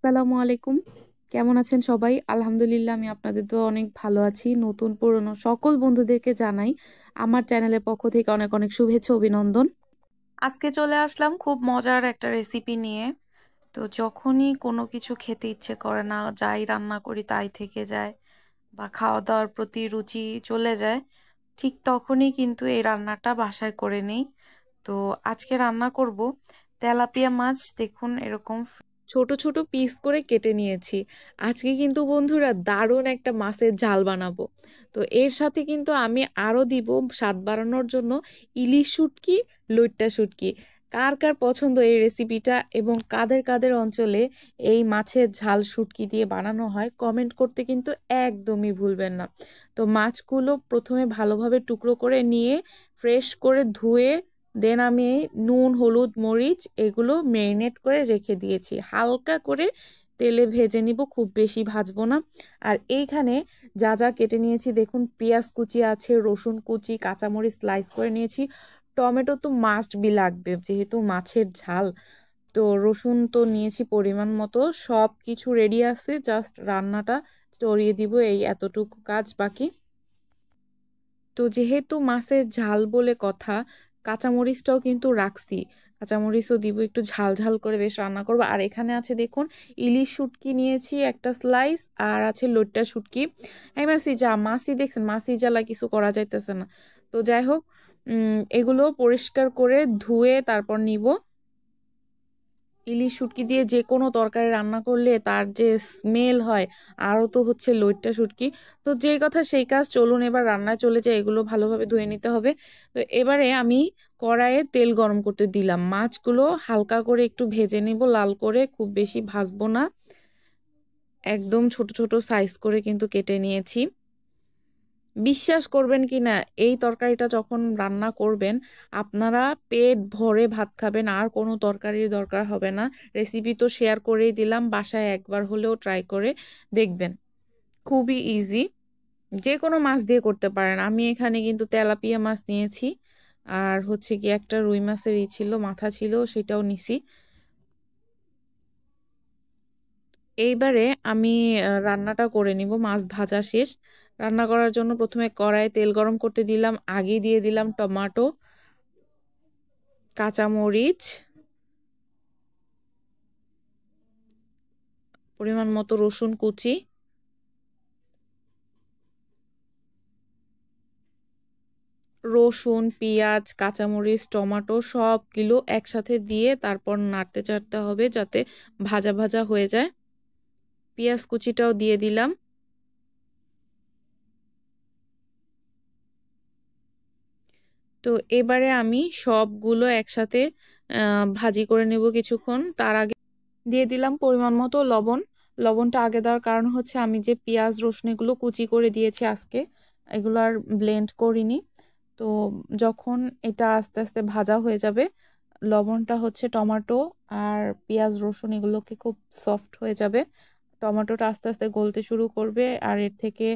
আসসালামু আলাইকুম। কেমন আছেন সবাই? আলহামদুলিল্লাহ আমি আপনাদের দোয়ায় অনেক ভালো আছি। নতুন পুরনো সকল বন্ধুদেরকে জানাই আমার চ্যানেলের পক্ষ থেকে অনেক অনেক শুভেচ্ছা অভিনন্দন। আজকে চলে আসলাম খুব মজার একটা রেসিপি নিয়ে। তো যখনই কোনো কিছু খেতে ইচ্ছে করে না, যাই রান্না করি তাই থেকে যায় বা খাওয়া দাওয়ার প্রতি রুচি চলে যায়, ঠিক তখনই কিন্তু এই রান্নাটা বাসায় করে নেই। তো আজকে রান্না করব তেলাপিয়া মাছ। দেখুন এরকম ছোট ছোট পিস করে কেটে নিয়েছি। আজকে কিন্তু বন্ধুরা দারুণ একটা মাছের ঝাল বানাবো। তো এর সাথে কিন্তু আমি আরও দিব স্বাদ বাড়ানোর জন্য ইলিশ শুটকি, লইট্টা শুটকি। কার কার পছন্দ এই রেসিপিটা এবং কাদের কাদের অঞ্চলে এই মাছের ঝাল শুটকি দিয়ে বানানো হয় কমেন্ট করতে কিন্তু একদমই ভুলবেন না। তো মাছগুলো প্রথমে ভালোভাবে টুকরো করে নিয়ে ফ্রেশ করে ধুয়ে দেন আমি নুন, হলুদ, মরিচ এগুলো ম্যারিনেট করে রেখে দিয়েছি। হালকা করে তেলে ভেজে নিব, খুব বেশি ভাজবো না। আর এইখানে যা যা কেটে নিয়েছি দেখুন, পেঁয়াজ কুচি আছে, রসুন কুচি, কাঁচামরিচ স্লাইস করে নিয়েছি। টমেটো তো মাস্ট বি লাগবে যেহেতু মাছের ঝাল। তো রসুন তো নিয়েছি পরিমাণ মতো। সব কিছু রেডি আছে, জাস্ট রান্নাটা চড়িয়ে দিব, এই এতটুকু কাজ বাকি। তো যেহেতু মাছের ঝাল বলে কথা, কাঁচামরিচটাও কিন্তু রাখছি। কাঁচামরিচও দিব, একটু ঝাল ঝাল করে বেশ রান্না করবো। আর এখানে আছে দেখুন ইলিশ শুটকি নিয়েছি একটা স্লাইস, আর আছে লইট্টা শুটকি। এই মাছি দেখছেন, মাছি জ্বালা কিছু করা যাইতেছে না। তো যাই হোক, এগুলো পরিষ্কার করে ধুয়ে তারপর নিব। ইলিশ শুটকি দিয়ে যে কোনো তরকারি রান্না করলে তার যে স্মেল হয়, আরও তো হচ্ছে লইট্টা শুটকি। তো যেই কথা সেই কাজ, চলুন এবার রান্নায় চলে যায়। এগুলো ভালোভাবে ধুয়ে নিতে হবে। তো এবারে আমি কড়াইয়ে তেল গরম করতে দিলাম, মাছগুলো হালকা করে একটু ভেজে নেব, লাল করে, খুব বেশি ভাজবো না। একদম ছোট ছোট সাইজ করে কিন্তু কেটে নিয়েছি। বিশ্বাস করবেন কি না, এই তরকারিটা যখন রান্না করবেন আপনারা পেট ভরে ভাত খাবেন, আর কোনো তরকারির দরকার হবে না। রেসিপি তো শেয়ার করেই দিলাম, বাসায় একবার হলেও ট্রাই করে দেখবেন। খুবই ইজি, যে কোনো মাছ দিয়ে করতে পারেন। আমি এখানে কিন্তু তেলাপিয়া মাছ নিয়েছি, আর হচ্ছে কি একটা রুই মাছের ছিল, মাথা ছিল, সেটাও নিছি। এইবারে আমি রান্নাটা করে নিব। মাছ ভাজা শেষ। রান্না করার জন্য প্রথমে কড়াইয়ে তেল গরম করতে দিলাম, আগে দিয়ে দিলাম টমেটো, কাঁচামরিচ, পরিমাণ মতো রসুন কুচি, রসুন, পেঁয়াজ, কাঁচামরিচ, টমেটো সবগুলো একসাথে দিয়ে তারপর নাড়তে চাড়তে হবে যাতে ভাজা ভাজা হয়ে যায়। পেঁয়াজ কুচিটাও দিয়ে দিলাম। তো এবারে আমি সবগুলো একসাথে ভাজি করে নেব কিছুক্ষণ। তার আগে দিয়ে দিলাম পরিমাণ মতো লবণ। লবণটা আগে দেওয়ার কারণ হচ্ছে আমি যে পেঁয়াজ রসুন এগুলো কুচি করে দিয়েছি আজকে, এগুলো আর ব্লেন্ড করিনি। তো যখন এটা আস্তে আস্তে ভাজা হয়ে যাবে, লবণটা হচ্ছে টমেটো আর পেঁয়াজ রসুন এগুলোকে খুব সফট হয়ে যাবে। টমেটোটা আস্তে আস্তে গলতে শুরু করবে আর এর থেকে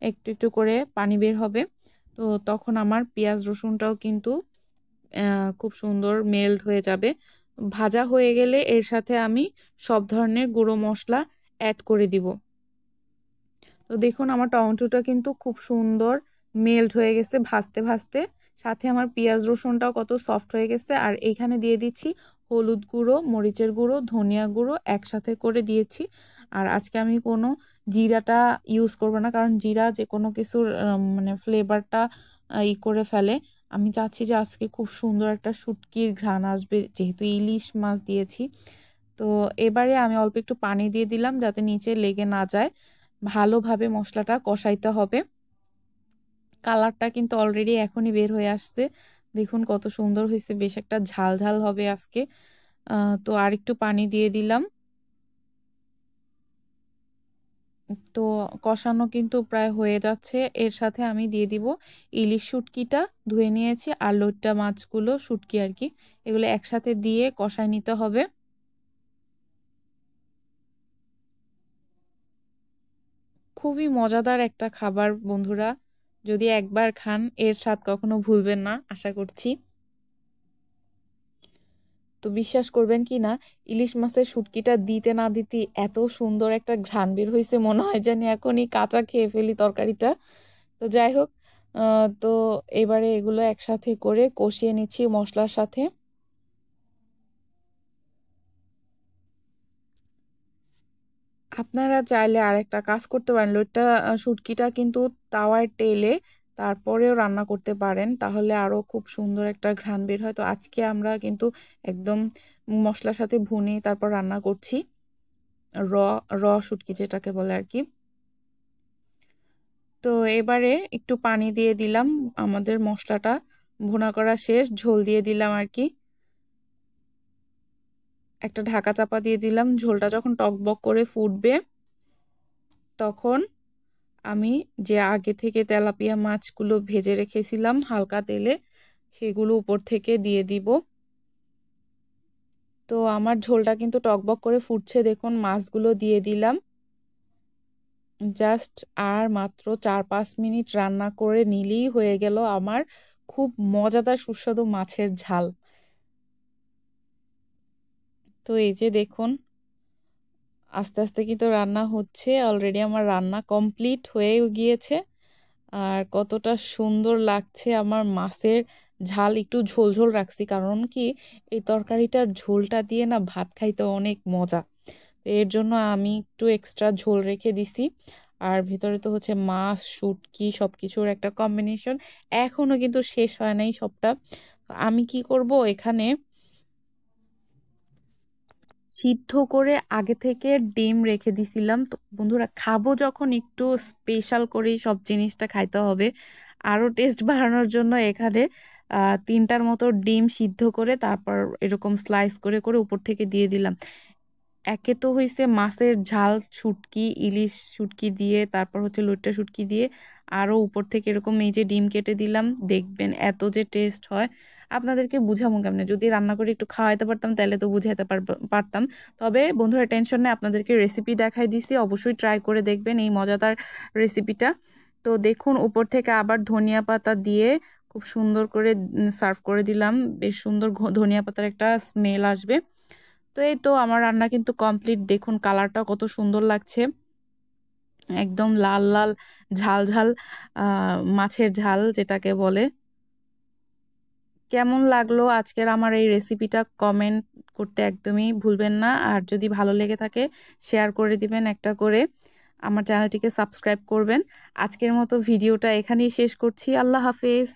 একটু একটু করে পানি বের হবে। তো তখন আমার পেঁয়াজ রসুনটাও কিন্তু খুব সুন্দর মেল্ট হয়ে যাবে। ভাজা হয়ে গেলে এর সাথে আমি সব ধরনের গুঁড়ো মশলা অ্যাড করে দিব। তো দেখুন আমার টমেটোটা কিন্তু খুব সুন্দর মেল্ট হয়ে গেছে ভাজতে ভাজতে। সাথে আমার পেঁয়াজ রসুনটাও কত সফট হয়ে গেছে। আর এইখানে দিয়ে দিচ্ছি হলুদ গুঁড়ো, মরিচের গুঁড়ো, ধনিয়া গুঁড়ো একসাথে করে দিয়েছি। আর আজকে আমি কোনো জিরাটা ইউজ করব না, কারণ জিরা যে কোনো কিছুর মানে ফ্লেভারটা করে ফেলে। আমি চাচ্ছি যে আজকে খুব সুন্দর একটা শুটকির ঘ্রাণ আসবে যেহেতু ইলিশ মাছ দিয়েছি। তো এবারে আমি অল্প একটু পানি দিয়ে দিলাম যাতে নিচে লেগে না যায়। ভালোভাবে মশলাটা কষাইতে হবে। কালারটা কিন্তু অলরেডি এখনই বের হয়ে আসছে, দেখুন কত সুন্দর হয়েছে, বেশ একটা ঝাল ঝাল হবে আজকে। তো আর একটু পানি দিয়ে দিলাম। তো কষানো কিন্তু প্রায় হয়ে যাচ্ছে। এর সাথে আমি দিয়ে দিব ইলিশ শুটকিটা ধুয়ে নিয়েছি আর লইট্টা মাছগুলো, শুটকি আর কি, এগুলো একসাথে দিয়ে কষায় নিতে হবে। খুবই মজাদার একটা খাবার বন্ধুরা, যদি একবার খান এর স্বাদ কখনো ভুলবেন না আশা করছি। তো বিশ্বাস করবেন কি না, ইলিশ মাছের শুটকিটা দিতে না দিতে এত সুন্দর একটা ঘ্রাণ বের হয়েছে, মনে হয় জানি এখনই কাঁচা খেয়ে ফেলি তরকারিটা। তো যাই হোক, তো এবারে এগুলো একসাথে করে কষিয়ে নিচ্ছি মশলার সাথে। আপনারা চাইলে আরেকটা কাজ করতে পারেন, ওইটা শুটকিটা কিন্তু তাওয়ায় টেলে তারপরেও রান্না করতে পারেন, তাহলে আরও খুব সুন্দর একটা ঘ্রাণ বের হয়। তো আজকে আমরা কিন্তু একদম মশলার সাথে ভুনে তারপর রান্না করছি, র র শুটকি যেটাকে বলে আর কি। তো এবারে একটু পানি দিয়ে দিলাম, আমাদের মশলাটা ভুনা করা শেষ, ঝোল দিয়ে দিলাম আর কি। একটা ঢাকা চাপা দিয়ে দিলাম, ঝোলটা যখন টকবক করে ফুটবে তখন আমি যে আগে থেকে তেলাপিয়া মাছগুলো ভেজে রেখেছিলাম হালকা তেলে, সেগুলো উপর থেকে দিয়ে দিব। তো আমার ঝোলটা কিন্তু টকবক করে ফুটছে, দেখুন মাছগুলো দিয়ে দিলাম। জাস্ট আর মাত্র 4-5 মিনিট রান্না করে নিলেই হয়ে গেল আমার খুব মজাদার সুস্বাদু মাছের ঝাল। তো এই যে দেখুন আস্তে আস্তে কিন্তু রান্না হচ্ছে, অলরেডি আমার রান্না কমপ্লিট হয়ে গিয়েছে। আর কতটা সুন্দর লাগছে আমার মাছের ঝাল, একটু ঝোল ঝোল রাখছি কারণ কি এই তরকারিটার ঝোলটা দিয়ে না ভাত খাইতে অনেক মজা, এর জন্য আমি একটু এক্সট্রা ঝোল রেখে দিছি। আর ভিতরে তো হচ্ছে মাছ শুটকি সব কিছুর একটা কম্বিনেশন, এখনো কিন্তু শেষ হয় নাই সবটা। আমি কি করব, এখানে সিদ্ধ করে আগে থেকে ডিম রেখে দিছিলাম। তো বন্ধুরা খাবো যখন একটু স্পেশাল করেই সব জিনিসটা খাইতে হবে, আরও টেস্ট বাড়ানোর জন্য এখানে 3টার মতো ডিম সিদ্ধ করে তারপর এরকম স্লাইস করে করে উপর থেকে দিয়ে দিলাম। একে তো হইছে মাছের ঝাল শুটকি, ইলিশ শুটকি দিয়ে, তারপর হচ্ছে লইট্টা শুটকি দিয়ে, আরও উপর থেকে এরকম এই যে ডিম কেটে দিলাম, দেখবেন এত যে টেস্ট হয়। আপনাদেরকে বুঝাবো কেমনে, যদি রান্না করে একটু খাওয়াইতে পারতাম তাহলে তো বুঝাইতে পারতাম। তবে বন্ধুরা টেনশন নেই, আপনাদেরকে রেসিপি দেখাই দিছি, অবশ্যই ট্রাই করে দেখবেন এই মজাদার রেসিপিটা। তো দেখুন উপর থেকে আবার ধনিয়া পাতা দিয়ে খুব সুন্দর করে সার্ভ করে দিলাম, বেশ সুন্দর ধনিয়া পাতার একটা স্মেল আসবে। তো এই তো আমার রান্না কিন্তু কমপ্লিট, দেখুন কালারটা কত সুন্দর লাগছে, একদম লাল লাল ঝাল ঝাল মাছের ঝাল যেটাকে বলে। কেমন লাগলো আজকের আমার এই রেসিপিটা কমেন্ট করতে একদমই ভুলবেন না, আর যদি ভালো লেগে থাকে শেয়ার করে দিবেন একটা করে, আমার চ্যানেলটিকে সাবস্ক্রাইব করবেন। আজকের মতো ভিডিওটা এখানেই শেষ করছি, আল্লাহ হাফেজ।